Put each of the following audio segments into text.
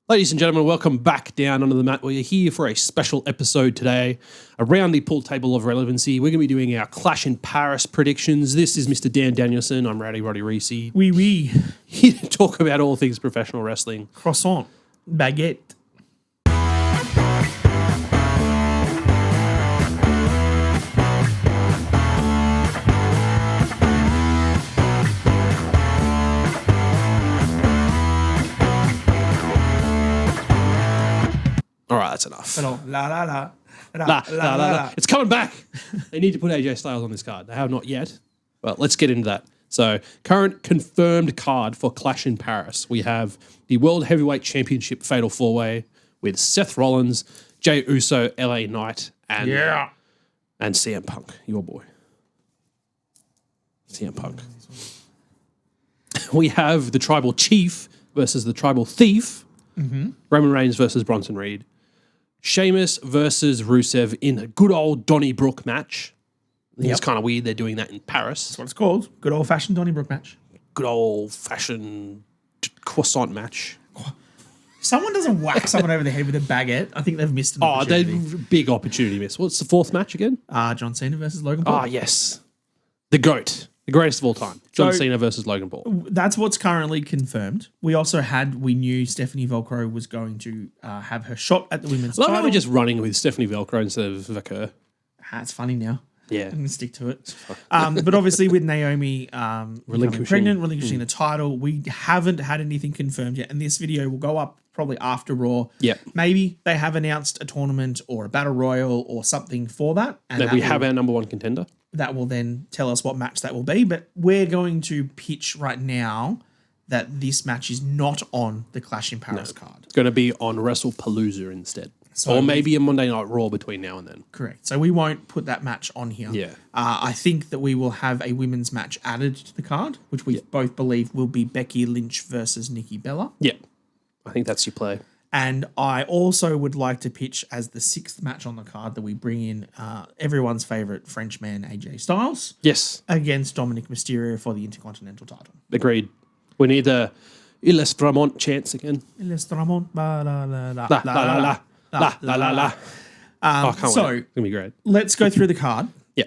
Ladies and gentlemen, welcome back down onto the mat. We're here for a special episode today, around the pool table of relevancy. We're going to be doing our Clash in Paris predictions. This is Mr. Dan Danielson. I'm Rowdy Roddy Reece. Oui. Here to talk about all things professional wrestling. Croissant. Baguette. All right, that's enough. La la la. La. It's coming back. They need to put AJ Styles on this card. They have not yet. Well, let's get into that. So, current confirmed card for Clash in Paris. We have the World Heavyweight Championship Fatal 4-Way with Seth Rollins, Jey Uso, LA Knight, and CM Punk, your boy. CM Punk. We have the Tribal Chief versus the Tribal Thief. Roman Reigns versus Bronson Reed. Sheamus versus Rusev in a good old Donnybrook match. I think it's kind of weird they're doing that in Paris. That's what it's called. Good old-fashioned Donnybrook match. Good old-fashioned croissant match. Someone doesn't whack someone over the head with a baguette. I think they've missed an opportunity. They're big opportunity miss. What's the fourth match again? John Cena versus Logan Paul. Yes. The GOAT. The greatest of all time. John Cena versus Logan Paul. That's what's currently confirmed. We knew Stephanie Velcro was going to have her shot at the women's title. Why we're just running with Stephanie Velcro instead of Velcro? It's funny now. Yeah. I'm going to stick to it. But obviously with Naomi relinquishing the title, we haven't had anything confirmed yet. And this video will go up probably after Raw. Yep. Maybe they have announced a tournament or a battle royal or something for that. And that we have our number one contender. That will then tell us what match that will be. But we're going to pitch right now that this match is not on the Clash in Paris card. It's going to be on WrestlePalooza instead. Or maybe a Monday Night Raw between now and then. Correct. So we won't put that match on here. Yeah. I think that we will have a women's match added to the card, which we both believe will be Becky Lynch versus Nikki Bella. Yeah. I think that's your play. And I also would like to pitch as the sixth match on the card that we bring in everyone's favourite Frenchman, AJ Styles. Yes. Against Dominic Mysterio for the Intercontinental title. Agreed. We need the Il Estramont chants again. Il Estramont, la la la la la la la. La. I can't wait. It's going to be great. Let's go through the card. Yeah.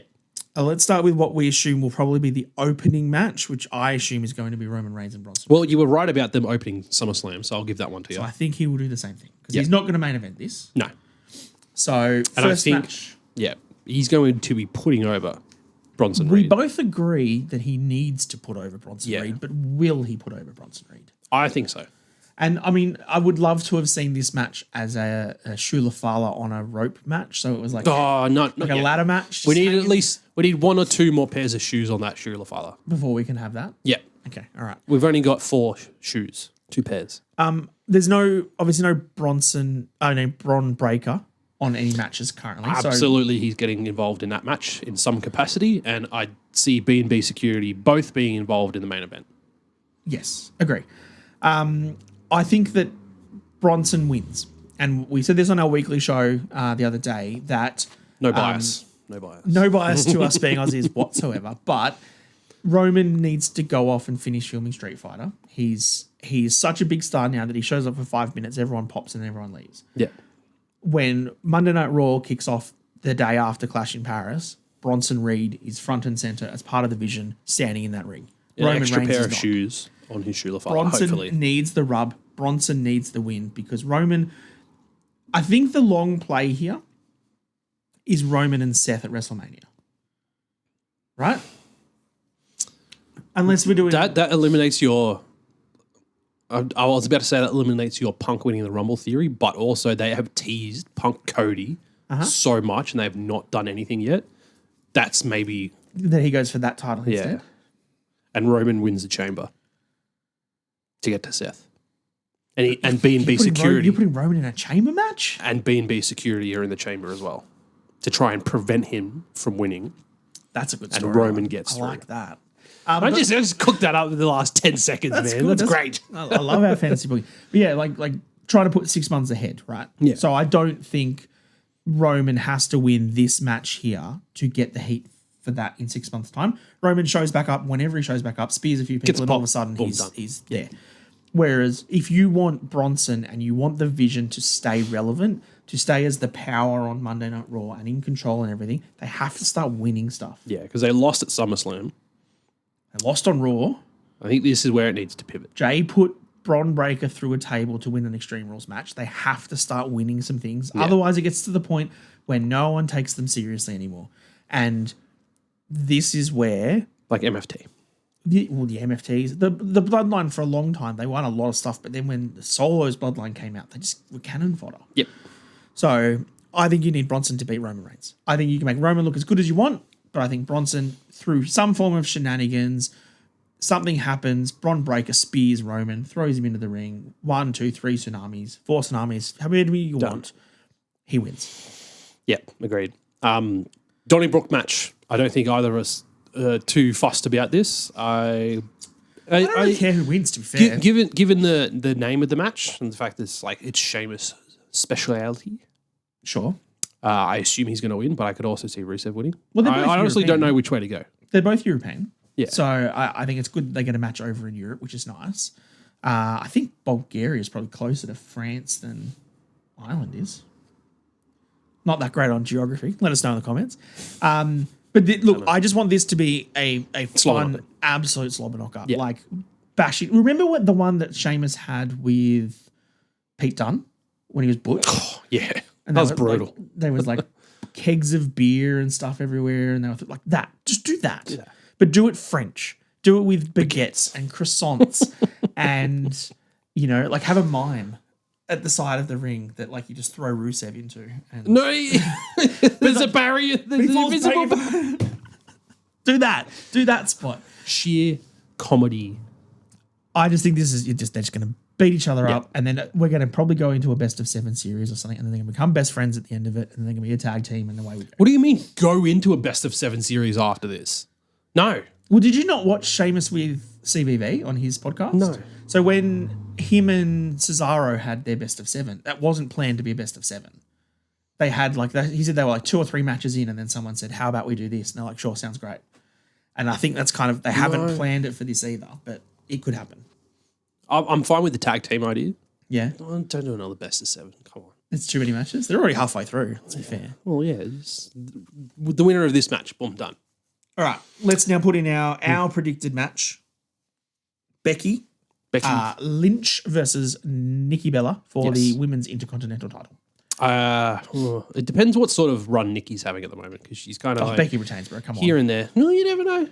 Let's start with what we assume will probably be the opening match, which I assume is going to be Roman Reigns and Bronson. Well, you were right about them opening SummerSlam, so I'll give that one to you. So I think he will do the same thing because he's not going to main event this. No. So first match. Yeah, he's going to be putting over Bronson We Reed. both agree that he needs to put over Bronson Reed, but will he put over Bronson Reed? I think so. And I mean, I would love to have seen this match as a shoe-la-fala on a rope match. So it was like not a ladder match. We need one or two more pairs of shoes on that shoe-la-fala before we can have that. Yeah. Okay. All right. We've only got 4 shoes, 2 pairs. There's obviously no Bron Breaker on any matches currently. Absolutely, he's getting involved in that match in some capacity, and I see B&B Security both being involved in the main event. Yes, agree. I think that Bronson wins. And we said this on our weekly show the other day that... No bias. No bias. No bias to us being Aussies whatsoever. But Roman needs to go off and finish filming Street Fighter. He's such a big star now that he shows up for 5 minutes, everyone pops and everyone leaves. Yeah. When Monday Night Raw kicks off the day after Clash in Paris, Bronson Reed is front and center as part of the vision, standing in that ring. An extra pair of shoes on his shoe-la-fala, Bronson hopefully. Needs the rub. Bronson needs the win because Roman... I think the long play here is Roman and Seth at WrestleMania. Right? Unless we're doing... That eliminates your... I was about to say that eliminates your Punk winning the Rumble theory, but also they have teased Punk Cody so much and they have not done anything yet. That's maybe... That he goes for that title instead. And Roman wins the chamber to get to Seth. And B&B Security. You're putting Roman in a chamber match? And B&B Security are in the chamber as well to try and prevent him from winning. That's a good story. And Roman gets through. I like that. I just cooked that up in the last 10 seconds, man. Good. That's great. I love our fantasy booking. But yeah, like trying to put 6 months ahead, right? Yeah. So I don't think Roman has to win this match here to get the heat for that in 6 months' time. Roman shows back up whenever he shows back up, spears a few people, and all of a sudden he's there. Whereas if you want Bronson and you want the vision to stay relevant, to stay as the power on Monday Night Raw and in control and everything, they have to start winning stuff. Yeah, because they lost at SummerSlam. They lost on Raw. I think this is where it needs to pivot. Jay put Bron Breakker through a table to win an Extreme Rules match. They have to start winning some things. Yeah. Otherwise, it gets to the point where no one takes them seriously anymore. And this is where... Like MFT. The MFTs. The Bloodline for a long time, they won a lot of stuff. But then when the Solos Bloodline came out, they just were cannon fodder. Yep. So I think you need Bronson to beat Roman Reigns. I think you can make Roman look as good as you want, but I think Bronson, through some form of shenanigans, something happens, Bron Breakker spears Roman, throws him into the ring, 1, 2, 3 tsunamis, 4 tsunamis, however many you want, he wins. Yep, agreed. Donnybrook match. I don't think either of us are too fussed about this. I don't really care who wins, to be fair. Given the name of the match and the fact that it's Sheamus' speciality. Sure. I assume he's going to win, but I could also see Rusev winning. Well, I honestly don't know which way to go. They're both European. Yeah. So I think it's good they get a match over in Europe, which is nice. I think Bulgaria is probably closer to France than Ireland is. Not that great on geography. Let us know in the comments. Look, I just want this to be a fun, absolute slobber knocker. Yeah. Like bashing. Remember what the one that Sheamus had with Pete Dunne when he was Butch? Oh, yeah. And that was brutal. There was like kegs of beer and stuff everywhere. And they were like, that. Just do that. Yeah. But do it French. Do it with baguettes and croissants and, like have a mime at the side of the ring that like you just throw Rusev into. And no, there's a barrier. There's an invisible barrier. Do that spot. Sheer comedy. I just think this is they're just going to beat each other up, and then we're going to probably go into a best of 7 series or something, and then they're going to become best friends at the end of it, and they're going to be a tag team, and away we go. What do you mean go into a best of 7 series after this? No. Well, did you not watch Sheamus with CVV on his podcast? No. So when him and Cesaro had their best of 7, that wasn't planned to be a best of 7. They had he said they were like 2 or 3 matches in, and then someone said, "How about we do this?" And they're like, "Sure, sounds great." And I think that's kind of, they haven't planned it for this either, but it could happen. I'm fine with the tag team idea. Yeah. Don't do another best of 7. Come on. It's too many matches. They're already halfway through, let's be fair. Well, yeah. The winner of this match, boom, done. All right. Let's now put in our predicted match. Becky Lynch versus Nikki Bella for the Women's Intercontinental title. It depends what sort of run Nikki's having at the moment, because she's kind of Becky retains, bro. Come on. Here and there. No, you never know.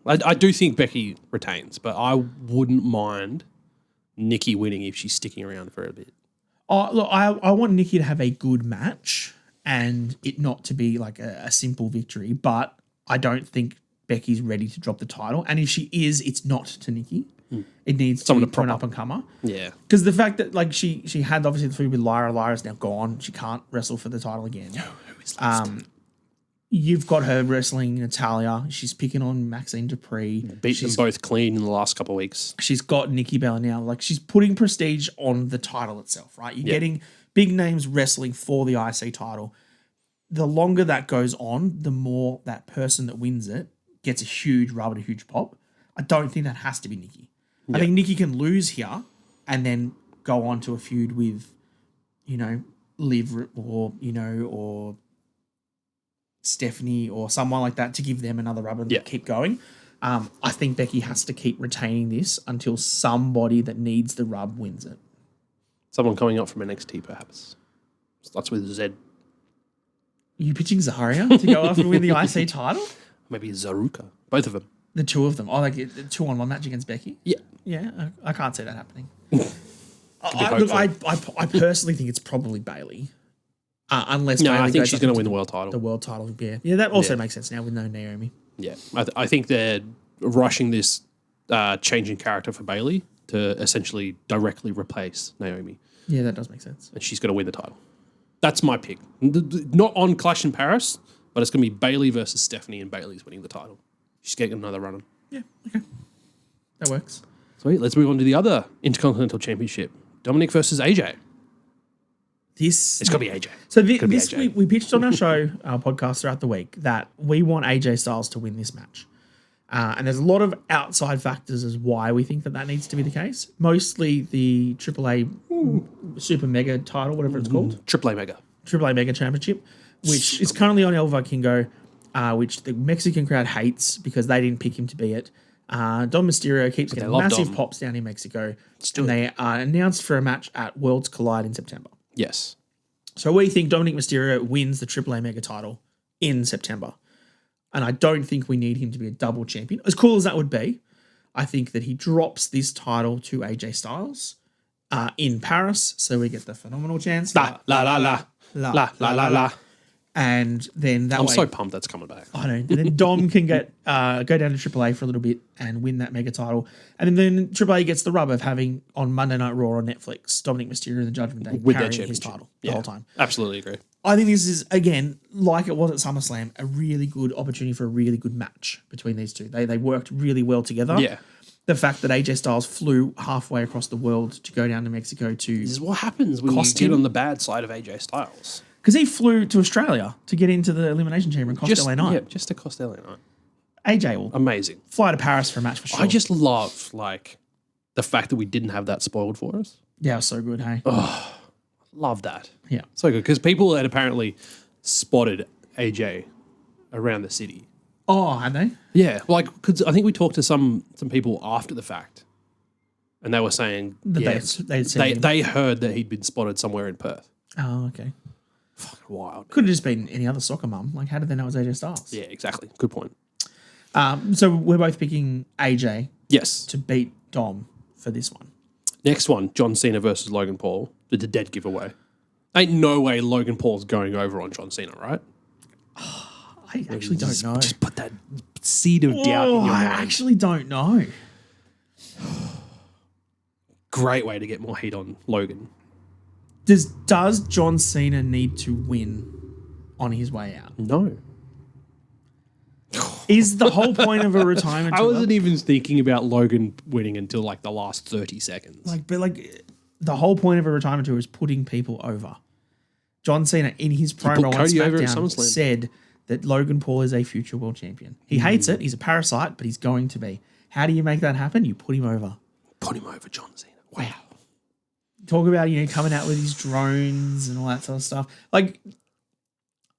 I do think Becky retains, but I wouldn't mind Nikki winning if she's sticking around for a bit. Look, I want Nikki to have a good match and it not to be like a simple victory, but I don't think Becky's ready to drop the title. And if she is, it's not to Nikki. It needs someone to an up-and-comer. Yeah. Because the fact that like she had obviously the feud with Lyra. Lyra's now gone. She can't wrestle for the title again. No, who is last? You've got her wrestling Natalia. She's picking on Maxine Dupree. Beaten them both clean in the last couple of weeks. She's got Nikki Bella now. Like, she's putting prestige on the title itself, right? You're getting big names wrestling for the IC title. The longer that goes on, the more that person that wins it gets a huge rub and a huge pop. I don't think that has to be Nikki. I think Nikki can lose here and then go on to a feud with, Liv or Stephanie or someone like that to give them another rub and keep going. I think Becky has to keep retaining this until somebody that needs the rub wins it. Someone coming up from NXT, perhaps. Starts with Z. Are you pitching Zarya to go off and win the IC title? Maybe Zaruka. Both of them. The two of them. Oh, like a 2-on-1 match against Becky? Yeah. Yeah, I can't see that happening. I personally think it's probably Bayley. Unless Bayley I think she's going to win the world title. The world title, yeah. Yeah, that also makes sense now with no Naomi. Yeah. I think they're rushing this change in character for Bayley to essentially directly replace Naomi. Yeah, that does make sense. And she's going to win the title. That's my pick. Not on Clash in Paris, but it's going to be Bayley versus Stephanie, and Bayley's winning the title. She's getting another run on. Yeah, okay. That works. Sweet. Let's move on to the other Intercontinental Championship. Dominic versus AJ. It's got to be AJ. So this we pitched on our show, our podcast throughout the week, that we want AJ Styles to win this match. And there's a lot of outside factors as why we think that needs to be the case. Mostly the AAA Super Mega title, whatever it's called. AAA Mega. AAA Mega Championship, which is currently on El Vikingo, which the Mexican crowd hates because they didn't pick him to be it. Dom Mysterio keeps getting massive pops down in Mexico. And they are announced for a match at Worlds Collide in September. Yes. So we think Dominic Mysterio wins the AAA Mega title in September. And I don't think we need him to be a double champion. As cool as that would be, I think that he drops this title to AJ Styles in Paris. So we get the phenomenal chance. La, la, la, la. La, la, la, la. And then that I'm way, so pumped that's coming back. I know. And then Dom can go down to AAA for a little bit and win that mega title. And then AAA gets the rub of having on Monday Night Raw on Netflix, Dominic Mysterio and the Judgment Day With carrying his title the whole time. Absolutely agree. I think this is, again, like it was at SummerSlam, a really good opportunity for a really good match between these two. They worked really well together. Yeah. The fact that AJ Styles flew halfway across the world to go down to Mexico to... This is what happens when you get on the bad side of AJ Styles. Because he flew to Australia to get into the Elimination Chamber and cost LA Knight. Yeah, just to cost LA Knight. AJ will Amazing. fly to Paris for a match for sure. I just love, the fact that we didn't have that spoiled for us. Yeah, it was so good, hey? Love that. Yeah. So good. Because people had apparently spotted AJ around the city. Oh, had they? Yeah. Because I think we talked to some people after the fact. And they were saying they heard that he'd been spotted somewhere in Perth. Oh, okay. Fucking wild. Could have just been any other soccer mum. Like, how did they know it was AJ Styles? Yeah, exactly. Good point. So we're both picking AJ Yes. to beat Dom for this one. Next one, John Cena versus Logan Paul. The dead giveaway. Ain't no way Logan Paul's going over on John Cena, right? I actually don't know. Just put that seed of doubt in your mind. I actually don't know. Great way to get more heat on Logan. Does John Cena need to win on his way out? No. Is the whole point of a retirement I tour? wasn't even thinking about Logan winning until the last 30 seconds. The whole point of a retirement tour is putting people over. John Cena in his promo on SmackDown said that Logan Paul is a future world champion. He hates it. He's a parasite, but he's going to be. How do you make that happen? You put him over. Put him over, John Cena. Wow. Talk about, coming out with his drones and all that sort of stuff.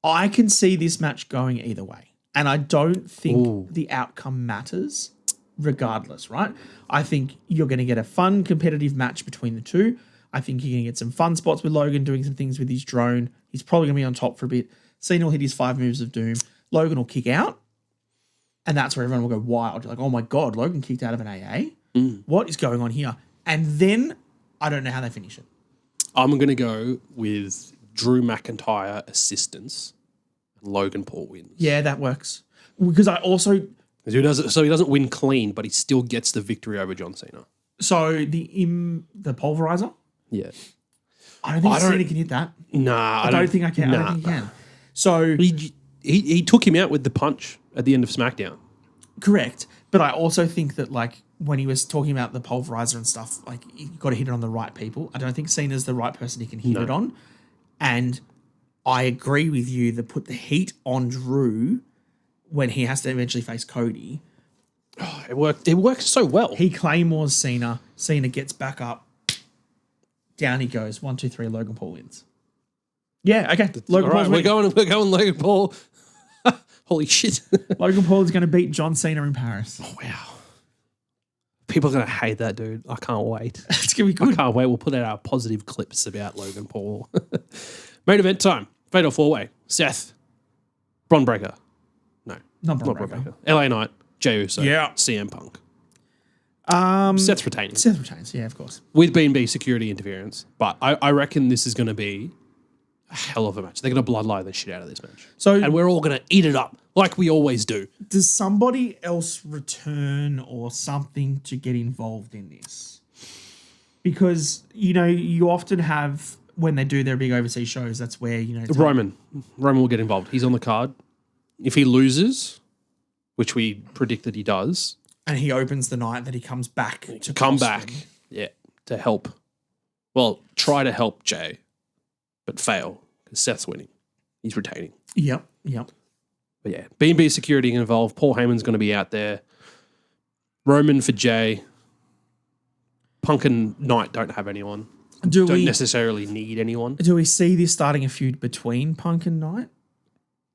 I can see this match going either way. And I don't think the outcome matters regardless, right? I think you're going to get a fun, competitive match between the two. I think you're going to get some fun spots with Logan doing some things with his drone. He's probably going to be on top for a bit. Cena will hit his 5 moves of doom. Logan will kick out. And that's where everyone will go wild. You're like, oh my God, Logan kicked out of an AA? What is going on here? And then I don't know how they finish it. I'm going to go with Drew McIntyre assistance. Logan Paul wins. Yeah, that works. Because I also... So he doesn't win clean, but he still gets the victory over John Cena. So the pulverizer? Yeah. I don't think Cena can hit that. Nah. I don't think I can. I don't think he can. So... He took him out with the punch at the end of SmackDown. Correct. But I also think that, when he was talking about the pulverizer and stuff, you got to hit it on the right people. I don't think Cena's the right person he can hit it on. And I agree with you that put the heat on Drew when he has to eventually face Cody. Oh, it worked. It worked so well. He claymores Cena. Cena gets back up. Down he goes. 1, 2, 3. Logan Paul wins. Yeah. Okay. Logan Paul's we're going Logan Paul. Holy shit. Logan Paul is going to beat John Cena in Paris. Oh wow. People are going to hate that, dude. I can't wait. It's going to be good. I can't wait. We'll put out our positive clips about Logan Paul. Main event time. Fatal 4-way. Seth. Bron Breakker. No. Not Bron Breakker. LA Knight. Jey Uso. Yeah. CM Punk. Seth's retaining. Seth retains, yeah, of course. With B&B security interference. But I reckon this is going to be a hell of a match. They're going to bloodline the shit out of this match. And we're all going to eat it up like we always do. Does somebody else return or something to get involved in this? Because, you often have, when they do their big overseas shows, that's where, Roman will get involved. He's on the card. If he loses, which we predict that he does. And he opens the night that he comes back to come back. Yeah, to help. Well, try to help Jay, but fail because Seth's winning. He's retaining. Yep. But yeah, B&B security involved. Paul Heyman's going to be out there. Roman for Jay. Punk and Knight don't have anyone. Don't necessarily need anyone. Do we see this starting a feud between Punk and Knight?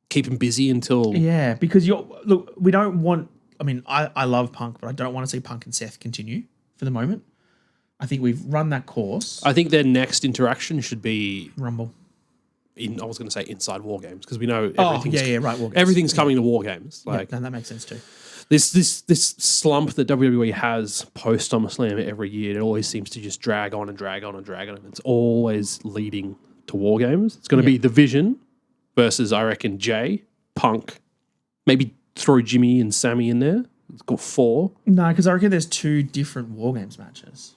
Keep him busy until... Yeah, because we don't want... I mean, I love Punk, but I don't want to see Punk and Seth continue for the moment. I think we've run that course. I think their next interaction should be... Rumble. I was going to say inside War Games, because we know War Games. Everything's coming to War Games. Like, that makes sense too. This slump that WWE has post SummerSlam every year, it always seems to just drag on and drag on and drag on. And it's always leading to War Games. It's going to be the Vision versus, I reckon, Jay, Punk, maybe throw Jimmy and Sammy in there. It's got 4. No, because I reckon there's 2 different War Games matches.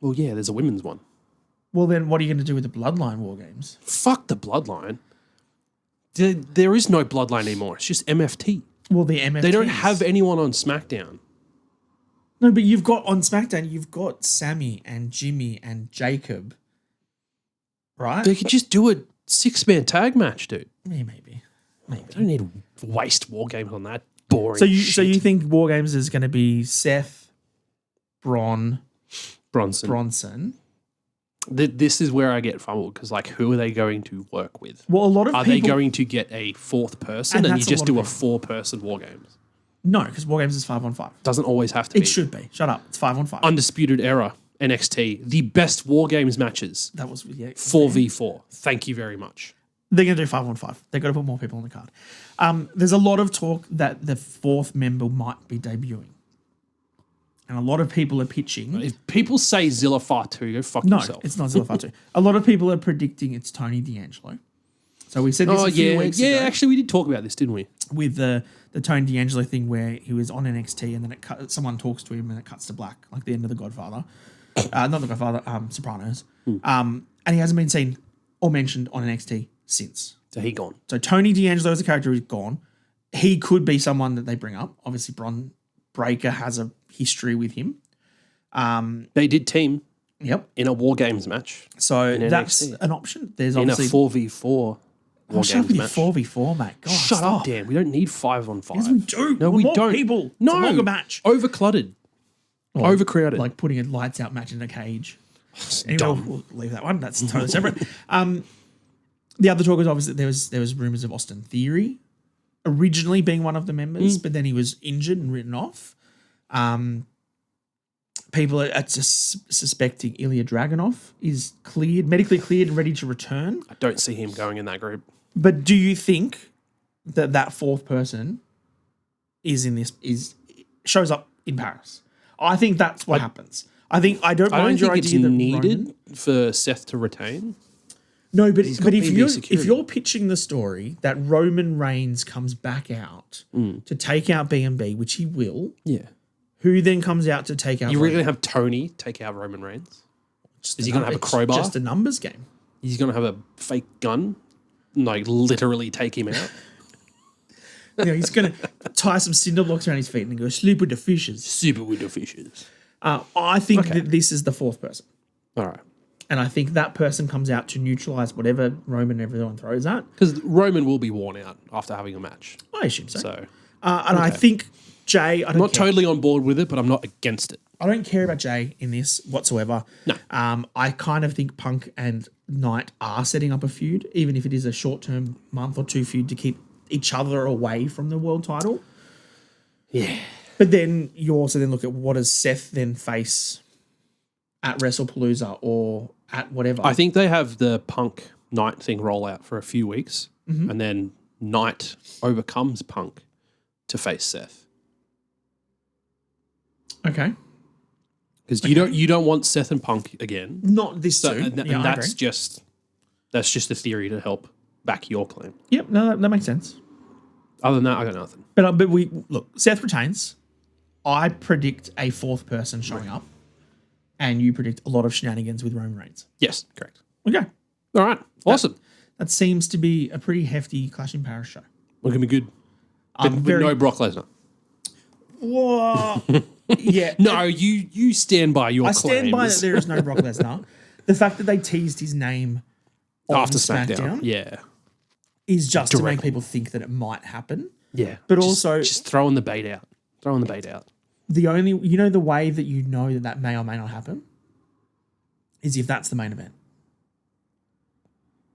Well, yeah, there's a women's one. Well, then what are you going to do with the Bloodline War Games? Fuck the Bloodline. There is no Bloodline anymore. It's just MFT. Well, the MFT. They don't have anyone on SmackDown. No, but you've got on SmackDown, you've got Sammy and Jimmy and Jacob, right? They could just do a 6-man tag match, dude. Yeah, maybe. I don't need to waste War Games on that boring So shit. you think War Games is going to be Seth, Bronson. This is where I get fumbled, because like, who are they going to work with? Well, a lot of are they going to get a 4th person and you just do a 4-person War Games? No, because War Games is 5-on-5. Doesn't always have to be. It should be. Shut up. It's 5-on-5. Undisputed Era, NXT, the best War Games matches. That was 4v4. Thank you very much. They're going to do 5-on-5. They've got to put more people on the card. There's a lot of talk that the 4th member might be debuting. And a lot of people are pitching. If people say Zilla-Far 2, go fuck yourself. No, it's not Zilla-Far 2. A lot of people are predicting it's Tony D'Angelo. So we said this a few weeks ago. Yeah, actually, we did talk about this, didn't we? With the Tony D'Angelo thing where he was on NXT and then someone talks to him and it cuts to black, like the end of The Godfather. Not The Godfather, Sopranos. And he hasn't been seen or mentioned on NXT since. So he gone. So Tony D'Angelo as a character is gone. He could be someone that they bring up. Obviously, Bron Breakker has a history with him. They did team. Yep. In a War Games match. So that's an option. There's obviously... In a 4v4 War Games match. 4v4, mate. God, Shut up, Dan. We don't need 5-on-5. Yes, we do. No, we don't. People. No. It's a longer match. Overclouded. Overcrowded. Like putting a lights out match in a cage. Anyway, dumb. we'll leave that one. That's totally separate. The other talk was obviously there was rumors of Austin Theory originally being one of the members, but then he was injured and written off. People are just suspecting Ilya Dragunov is medically cleared and ready to return. I don't see him going in that group. But do you think that 4th person shows up in Paris? I think that's what happens. I don't mind your idea that needed for Seth to retain. No, but if you're pitching the story that Roman Reigns comes back out to take out B&B, which he will, who then comes out to take out? You really going to have Tony take out Roman Reigns? Is he going to have a crowbar? Just a numbers game. He's going to have a fake gun, like literally take him out. He's going to tie some cinder blocks around his feet and go sleep with the fishes. Super with the fishes. I think that this is the 4th person. All right. And I think that person comes out to neutralize whatever Roman everyone throws at. Because Roman will be worn out after having a match. I assume so. I think Jay... I'm not totally on board with it, but I'm not against it. I don't care about Jay in this whatsoever. No. I kind of think Punk and Knight are setting up a feud, even if it is a short-term month or 2 feud to keep each other away from the world title. Yeah. But then you also then look at what does Seth then face at WrestlePalooza or at whatever. I think they have the Punk Knight thing roll out for a few weeks, and then Knight overcomes Punk to face Seth. Okay. Because you don't want Seth and Punk again. Not this soon. And that's just a theory to help back your claim. Yep, no, that makes sense. Other than that, I got nothing. But we look, Seth retains. I predict a 4th person showing up, and you predict a lot of shenanigans with Roman Reigns. Yes, correct. Okay. All right. Awesome. That seems to be a pretty hefty Clash in Paris show. We're going to be good. But no Brock Lesnar. Whoa. Yeah. No, you stand by your claims. I stand by that there is no Brock Lesnar. The fact that they teased his name after SmackDown is just to make people think that it might happen. Yeah. But also... Just throwing the bait out. the way that you know that may or may not happen is if that's the main event.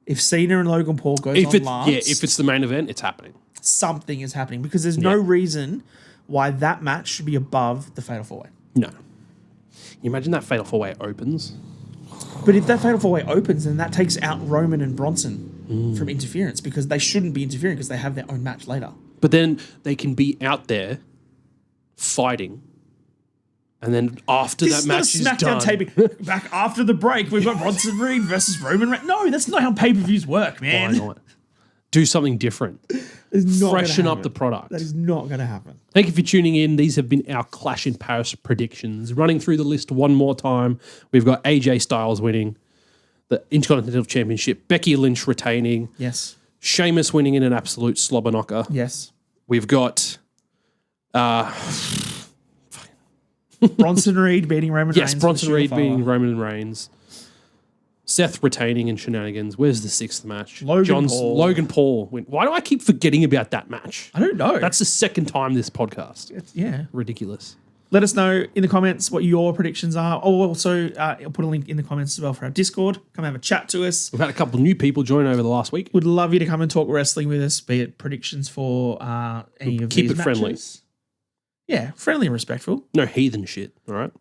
If Cena and Logan Paul goes on last, if it's the main event, it's happening. Something is happening because there's no reason why that match should be above the Fatal 4-Way. No. You imagine that Fatal 4-Way opens. But if that Fatal 4-Way opens, then that takes out Roman and Bronson from interference because they shouldn't be interfering because they have their own match later. But then they can be out there fighting. And then after that match is done... This is not a SmackDown taping. Back after the break, we've got Bronson Reed versus Roman Reigns. No, that's not how pay-per-views work, man. Why not? Do something different. Freshen up the product. That is not going to happen. Thank you for tuning in. These have been our Clash in Paris predictions. Running through the list one more time, we've got AJ Styles winning the Intercontinental Championship, Becky Lynch retaining, Yes. Sheamus winning in an absolute slobber knocker. Yes. We've got Bronson Reed beating Roman Reigns. yes, Bronson Reed shoe-la-fala. beating Roman Reigns. Seth retaining in shenanigans. Where's the sixth match? Logan Paul. Logan Paul. Why do I keep forgetting about that match? I don't know. That's the second time this podcast. Yeah. Ridiculous. Let us know in the comments what your predictions are. Oh, also, I'll put a link in the comments as well for our Discord. Come have a chat to us. We've had a couple of new people join over the last week. Would love you to come and talk wrestling with us, be it predictions for any of Keep these it friendly. matches. Yeah, friendly and respectful. No heathen shit, all right?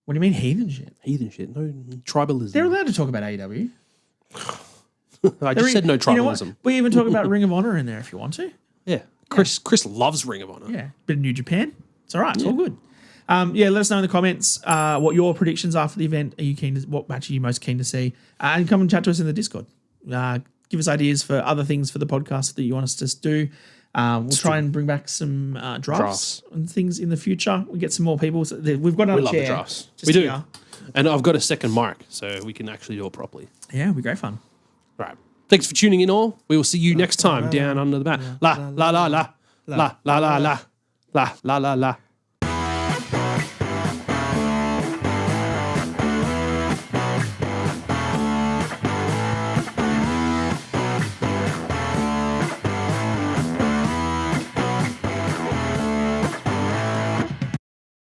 What do you mean heathen shit? Heathen shit. No tribalism. They're allowed to talk about AEW. I just said no tribalism. You know what? We even talk about Ring of Honor in there if you want to. Yeah. Chris loves Ring of Honor. Yeah. Bit of New Japan. It's all right. It's all good. Let us know in the comments what your predictions are for the event. Are you keen to, what match are you most keen to see? And come and chat to us in the Discord. Give us ideas for other things for the podcast that you want us to do. We'll try and bring back some drafts and things in the future. We get some more people. So we've got another We love chair. the drafts. Just We do. here. And I've got a second mic, so we can actually do it properly. Yeah, it'll be great fun. Right. Thanks for tuning in all. We will see you next time down under the mat. La la la la. La la la la. La la la la.